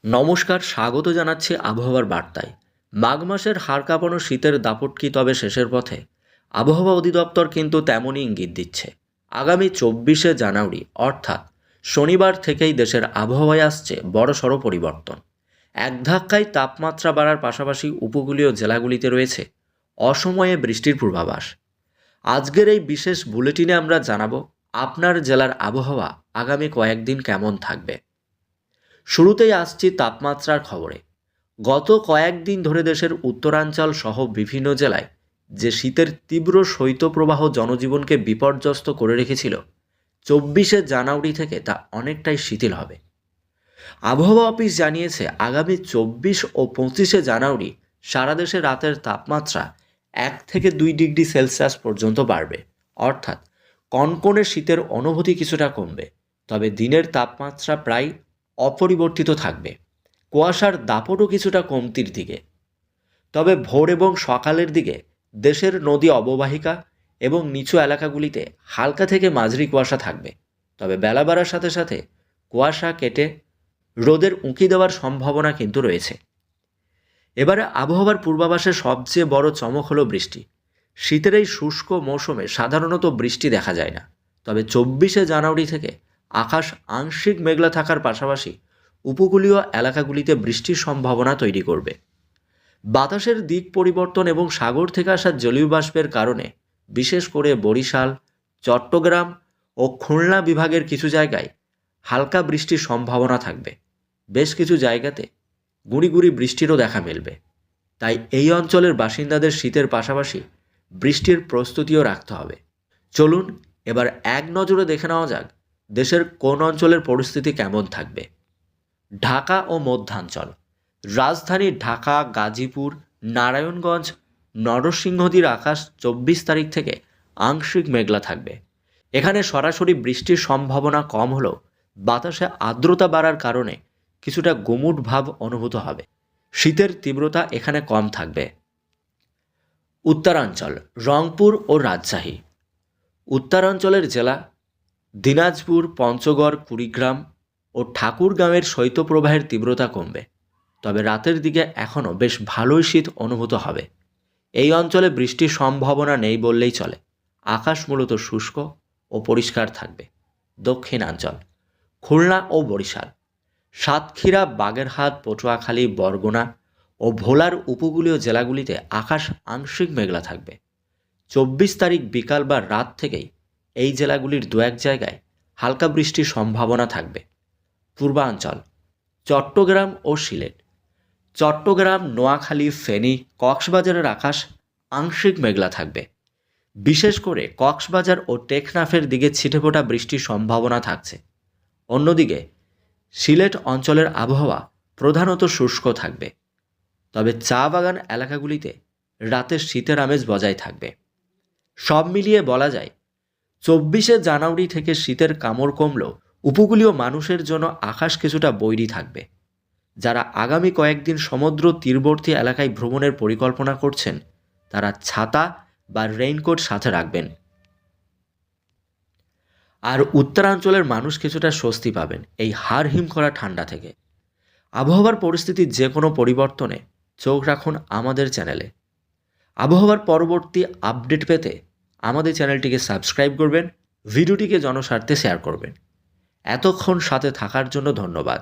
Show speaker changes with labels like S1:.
S1: নমস্কার, স্বাগত জানাচ্ছি আবহাওয়ার বার্তায়। মাঘ মাসের হাড় কাঁপানো শীতের দাপট কি তবে শেষের পথে? আবহাওয়া অধিদপ্তর কিন্তু তেমনই ইঙ্গিত দিচ্ছে। আগামী 24শে জানুয়ারি অর্থাৎ শনিবার থেকেই দেশের আবহাওয়ায় আসছে বড়সড় পরিবর্তন। এক ধাক্কায় তাপমাত্রা বাড়ার পাশাপাশি উপকূলীয় জেলাগুলিতে রয়েছে অসময়ে বৃষ্টির পূর্বাভাস। আজকের এই বিশেষ বুলেটিনে আমরা জানাবো আপনার জেলার আবহাওয়া আগামী কয়েকদিন কেমন থাকবে। শুরুতেই আসছি তাপমাত্রার খবরে। গত কয়েকদিন ধরে দেশের উত্তরাঞ্চল সহ বিভিন্ন জেলায় যে শীতের তীব্র শৈত্যপ্রবাহ জনজীবনকে বিপর্যস্ত করে রেখেছিল, 24শে জানুয়ারি থেকে তা অনেকটাই শিথিল হবে। আবহাওয়া অফিস জানিয়েছে আগামী 24 ও 25শে জানুয়ারি সারা দেশে রাতের তাপমাত্রা 1 থেকে 2 ডিগ্রি সেলসিয়াস পর্যন্ত বাড়বে, অর্থাৎ কনকনে শীতের অনুভূতি কিছুটা কমবে। তবে দিনের তাপমাত্রা প্রায় অপরিবর্তিত থাকবে, কুয়াশার দাপটও কিছুটা কমতির দিকে। তবে ভোর এবং সকালের দিকে দেশের নদী অববাহিকা এবং নিচু এলাকাগুলিতে হালকা থেকে মাঝারি কুয়াশা থাকবে। তবে বেলা বাড়ার সাথে সাথে কুয়াশা কেটে রোদের উঁকি দেওয়ার সম্ভাবনা কিন্তু রয়েছে। এবারে আবহাওয়ার পূর্বাভাসে সবচেয়ে বড় চমক হলো বৃষ্টি। শীতের এই শুষ্ক মৌসুমে সাধারণত বৃষ্টি দেখা যায় না। তবে 24শে জানুয়ারি থেকে আকাশ আংশিক মেঘলা থাকার পাশাপাশি উপকূলীয় এলাকাগুলিতে বৃষ্টির সম্ভাবনা তৈরি করবে। বাতাসের দিক পরিবর্তন এবং সাগর থেকে আসা জলীয় বাষ্পের কারণে বিশেষ করে বরিশাল, চট্টগ্রাম ও খুলনা বিভাগের কিছু জায়গায় হালকা বৃষ্টির সম্ভাবনা থাকবে। বেশ কিছু জায়গাতে গুঁড়ি গুঁড়ি বৃষ্টিরও দেখা মিলবে। তাই এই অঞ্চলের বাসিন্দাদের শীতের পাশাপাশি বৃষ্টির প্রস্তুতিও রাখতে হবে। চলুন এবার এক নজরে দেখে নেওয়া যাক দেশের কোন অঞ্চলের পরিস্থিতি কেমন থাকবে। ঢাকা ও মধ্যাঞ্চল। রাজধানী ঢাকা, গাজীপুর, নারায়ণগঞ্জ, নরসিংদীর আকাশ 24 তারিখ থেকে আংশিক মেঘলা থাকবে। এখানে সরাসরি বৃষ্টির সম্ভাবনা কম হলেও বাতাসে আর্দ্রতা বাড়ার কারণে কিছুটা গুমুট ভাব অনুভূত হবে। শীতের তীব্রতা এখানে কম থাকবে। উত্তরাঞ্চল, রংপুর ও রাজশাহী। উত্তরাঞ্চলের জেলা দিনাজপুর, পঞ্চগড়, কুড়িগ্রাম ও ঠাকুরগাঁওয়ের শৈত্যপ্রবাহের তীব্রতা কমবে। তবে রাতের দিকে এখনও বেশ ভালোই শীত অনুভূত হবে। এই অঞ্চলে বৃষ্টির সম্ভাবনা নেই বললেই চলে। আকাশ মূলত শুষ্ক ও পরিষ্কার থাকবে। দক্ষিণাঞ্চল, খুলনা ও বরিশাল, সাতক্ষীরা, বাগেরহাট, পটুয়াখালী, বরগুনা ও ভোলার উপকূলীয় জেলাগুলিতে আকাশ আংশিক মেঘলা থাকবে। 24 তারিখ বিকাল বা রাত থেকেই এই জেলাগুলির দু এক জায়গায় হালকা বৃষ্টির সম্ভাবনা থাকবে। পূর্বাঞ্চল, চট্টগ্রাম ও সিলেট। চট্টগ্রাম, নোয়াখালী, ফেনী, কক্সবাজারের আকাশ আংশিক মেঘলা থাকবে। বিশেষ করে কক্সবাজার ও টেকনাফের দিকে ছিটেফোঁটা বৃষ্টির সম্ভাবনা থাকছে। অন্যদিকে সিলেট অঞ্চলের আবহাওয়া প্রধানত শুষ্ক থাকবে। তবে চা বাগান এলাকাগুলিতে রাতের শীতের আমেজ বজায় থাকবে। সব মিলিয়ে বলা যায় 24শে জানুয়ারি থেকে শীতের কামড় কমলেও উপকূলীয় মানুষের জন্য আকাশ কিছুটা বৈরী থাকবে। যারা আগামী কয়েকদিন সমুদ্র তীরবর্তী এলাকায় ভ্রমণের পরিকল্পনা করছেন তারা ছাতা বা রেইনকোট সাথে রাখবেন। আর উত্তরাঞ্চলের মানুষ কিছুটা স্বস্তি পাবেন এই হাড় হিম করা ঠান্ডা থেকে। আবহাওয়ার পরিস্থিতির যে কোনো পরিবর্তনে চোখ রাখুন আমাদের চ্যানেলে। আবহাওয়ার পরবর্তী আপডেট পেতে আমাদের চ্যানেলটিকে সাবস্ক্রাইব করবেন, ভিডিওটিকে জনস্বার্থে শেয়ার করবেন। এতক্ষণ সাথে থাকার জন্য ধন্যবাদ।